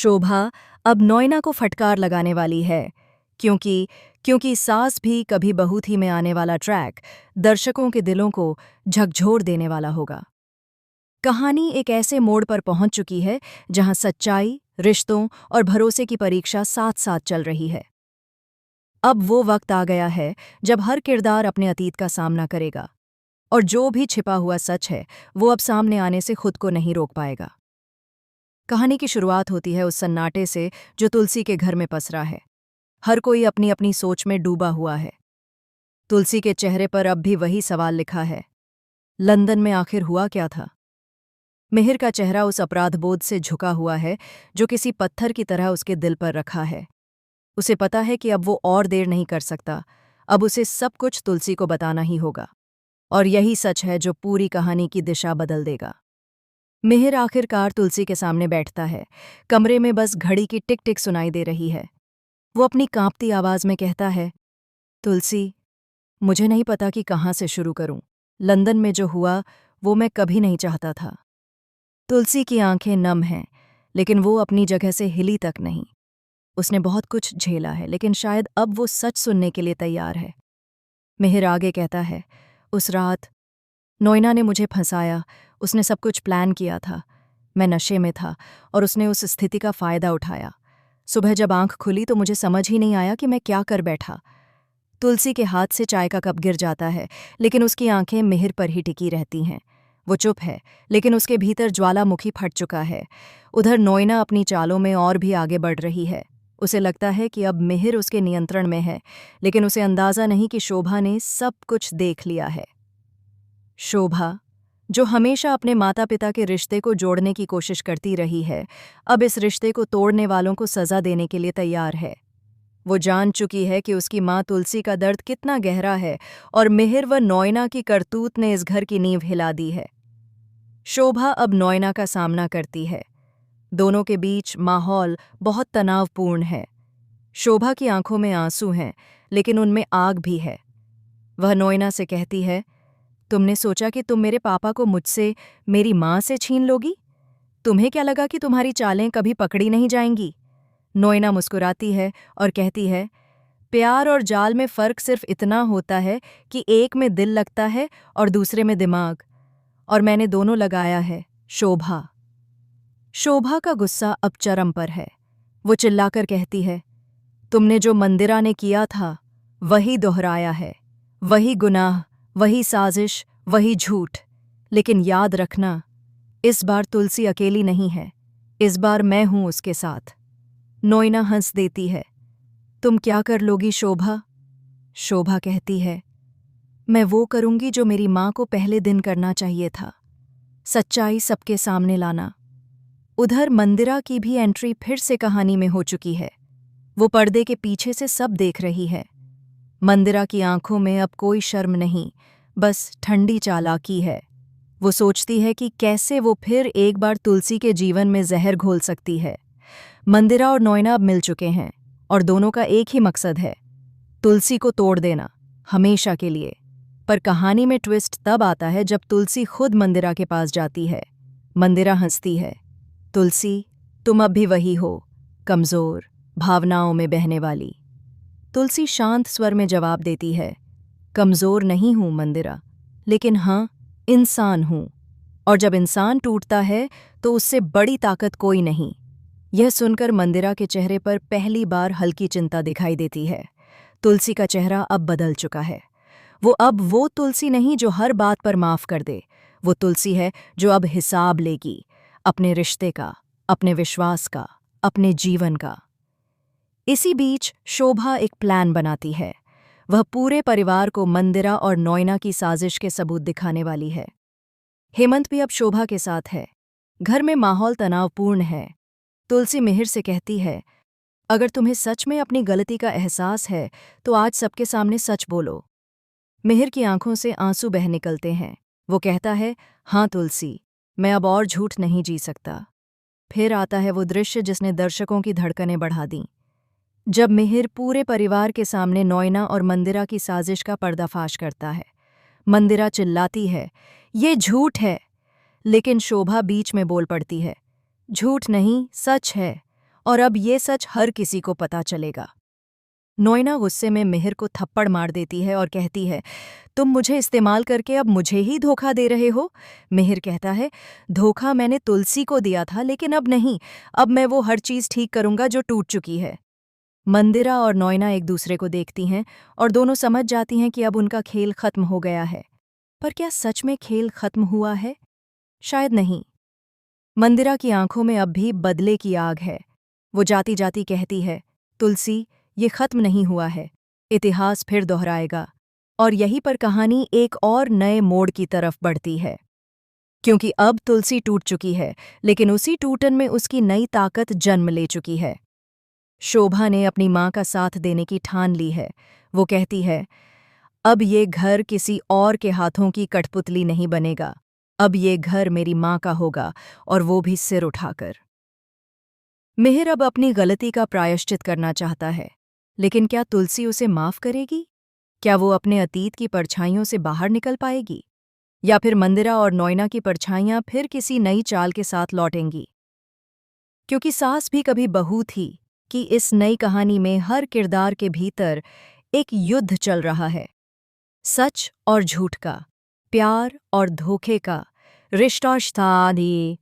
शोभा अब नोएना को फटकार लगाने वाली है क्योंकि क्योंकि सास भी कभी बहू थी में आने वाला ट्रैक दर्शकों के दिलों को झकझोर देने वाला होगा। कहानी एक ऐसे मोड़ पर पहुंच चुकी है जहां सच्चाई, रिश्तों और भरोसे की परीक्षा साथ साथ चल रही है। अब वो वक्त आ गया है जब हर किरदार अपने अतीत का सामना करेगा और जो भी छिपा हुआ सच है वो अब सामने आने से खुद को नहीं रोक पाएगा। कहानी की शुरुआत होती है उस सन्नाटे से जो तुलसी के घर में पसरा है। हर कोई अपनी अपनी सोच में डूबा हुआ है। तुलसी के चेहरे पर अब भी वही सवाल लिखा है, लंदन में आखिर हुआ क्या था। मिहिर का चेहरा उस अपराधबोध से झुका हुआ है जो किसी पत्थर की तरह उसके दिल पर रखा है। उसे पता है कि अब वो और देर नहीं कर सकता, अब उसे सब कुछ तुलसी को बताना ही होगा। और यही सच है जो पूरी कहानी की दिशा बदल देगा। मिहिर आखिरकार तुलसी के सामने बैठता है। कमरे में बस घड़ी की टिक टिक सुनाई दे रही है। वो अपनी कांपती आवाज में कहता है, तुलसी, मुझे नहीं पता कि कहाँ से शुरू करूं। लंदन में जो हुआ वो मैं कभी नहीं चाहता था। तुलसी की आंखें नम हैं, लेकिन वो अपनी जगह से हिली तक नहीं। उसने बहुत कुछ झेला है, लेकिन शायद अब वो सच सुनने के लिए तैयार है। मिहिर आगे कहता है, उस रात नोएना ने मुझे फंसाया। उसने सब कुछ प्लान किया था। मैं नशे में था और उसने उस स्थिति का फ़ायदा उठाया। सुबह जब आंख खुली तो मुझे समझ ही नहीं आया कि मैं क्या कर बैठा। तुलसी के हाथ से चाय का कप गिर जाता है, लेकिन उसकी आंखें मिहिर पर ही टिकी रहती हैं। वो चुप है, लेकिन उसके भीतर ज्वालामुखी फट चुका है। उधर नोएना अपनी चालों में और भी आगे बढ़ रही है। उसे लगता है कि अब मिहिर उसके नियंत्रण में है, लेकिन उसे अंदाज़ा नहीं कि शोभा ने सब कुछ देख लिया है। शोभा, जो हमेशा अपने माता पिता के रिश्ते को जोड़ने की कोशिश करती रही है, अब इस रिश्ते को तोड़ने वालों को सज़ा देने के लिए तैयार है। वो जान चुकी है कि उसकी माँ तुलसी का दर्द कितना गहरा है और मिहिर व नोएना की करतूत ने इस घर की नींव हिला दी है। शोभा अब नोएना का सामना करती है। दोनों के बीच माहौल बहुत तनावपूर्ण है। शोभा की आंखों में आंसू हैं, लेकिन उनमें आग भी है। वह नोएना से कहती है, तुमने सोचा कि तुम मेरे पापा को मुझसे, मेरी माँ से छीन लोगी? तुम्हें क्या लगा कि तुम्हारी चालें कभी पकड़ी नहीं जाएंगी? नोएना मुस्कुराती है और कहती है, प्यार और जाल में फ़र्क सिर्फ इतना होता है कि एक में दिल लगता है और दूसरे में दिमाग, और मैंने दोनों लगाया है। शोभा। शोभा का गुस्सा अब चरम पर है। वो चिल्लाकर कहती है, तुमने जो मंदिरा ने किया था वही दोहराया है। वही गुनाह, वही साजिश, वही झूठ। लेकिन याद रखना, इस बार तुलसी अकेली नहीं है। इस बार मैं हूं उसके साथ। नोएना हंस देती है, तुम क्या कर लोगी शोभा? शोभा कहती है, मैं वो करूंगी जो मेरी माँ को पहले दिन करना चाहिए था, सच्चाई सबके सामने लाना। उधर मंदिरा की भी एंट्री फिर से कहानी में हो चुकी है। वो पर्दे के पीछे से सब देख रही है। मंदिरा की आंखों में अब कोई शर्म नहीं, बस ठंडी चालाकी है। वो सोचती है कि कैसे वो फिर एक बार तुलसी के जीवन में जहर घोल सकती है। मंदिरा और नोएना अब मिल चुके हैं और दोनों का एक ही मकसद है, तुलसी को तोड़ देना, हमेशा के लिए। पर कहानी में ट्विस्ट तब आता है जब तुलसी खुद मंदिरा के पास जाती है। मंदिरा हंसती है, तुलसी, तुम अब भी वही हो, कमज़ोर, भावनाओं में बहने वाली। तुलसी शांत स्वर में जवाब देती है, कमज़ोर नहीं हूं मंदिरा, लेकिन हाँ, इंसान हूं। और जब इंसान टूटता है तो उससे बड़ी ताकत कोई नहीं। यह सुनकर मंदिरा के चेहरे पर पहली बार हल्की चिंता दिखाई देती है। तुलसी का चेहरा अब बदल चुका है। वो अब वो तुलसी नहीं जो हर बात पर माफ़ कर दे। वो तुलसी है जो अब हिसाब लेगी, अपने रिश्ते का, अपने विश्वास का, अपने जीवन का। इसी बीच शोभा एक प्लान बनाती है। वह पूरे परिवार को मंदिरा और नोएना की साजिश के सबूत दिखाने वाली है। हेमंत भी अब शोभा के साथ है। घर में माहौल तनावपूर्ण है। तुलसी मिहिर से कहती है, अगर तुम्हें सच में अपनी गलती का एहसास है तो आज सबके सामने सच बोलो। मिहिर की आंखों से आंसू बह निकलते हैं। वो कहता है, हाँ तुलसी, मैं अब और झूठ नहीं जी सकता। फिर आता है वो दृश्य जिसने दर्शकों की धड़कनें बढ़ा दीं। जब मिहिर पूरे परिवार के सामने नोएना और मंदिरा की साजिश का पर्दाफाश करता है। मंदिरा चिल्लाती है, ये झूठ है, लेकिन शोभा बीच में बोल पड़ती है, झूठ नहीं, सच है, और अब ये सच हर किसी को पता चलेगा। नोएना गुस्से में मिहिर को थप्पड़ मार देती है और कहती है, तुम मुझे इस्तेमाल करके अब मुझे ही धोखा दे रहे हो। मिहिर कहता है, धोखा मैंने तुलसी को दिया था, लेकिन अब नहीं। अब मैं वो हर चीज़ ठीक करूंगा जो टूट चुकी है। मंदिरा और नोएना एक दूसरे को देखती हैं और दोनों समझ जाती हैं कि अब उनका खेल खत्म हो गया है। पर क्या सच में खेल खत्म हुआ है? शायद नहीं। मंदिरा की आंखों में अब भी बदले की आग है। वो जाती जाती कहती है, तुलसी, ये खत्म नहीं हुआ है। इतिहास फिर दोहराएगा। और यहीं पर कहानी एक और नए मोड़ की तरफ बढ़ती है। क्योंकि अब तुलसी टूट चुकी है, लेकिन उसी टूटन में उसकी नई ताकत जन्म ले चुकी है। शोभा ने अपनी माँ का साथ देने की ठान ली है। वो कहती है, अब ये घर किसी और के हाथों की कठपुतली नहीं बनेगा। अब ये घर मेरी माँ का होगा, और वो भी सिर उठाकर। मिहिर अब अपनी गलती का प्रायश्चित करना चाहता है, लेकिन क्या तुलसी उसे माफ करेगी? क्या वो अपने अतीत की परछाइयों से बाहर निकल पाएगी? या फिर मंदिरा और नोएना की परछाइयां फिर किसी नई चाल के साथ लौटेंगी? क्योंकि सास भी कभी बहू थी कि इस नई कहानी में हर किरदार के भीतर एक युद्ध चल रहा है। सच और झूठ का, प्यार और धोखे का, रिश्ता और शादी।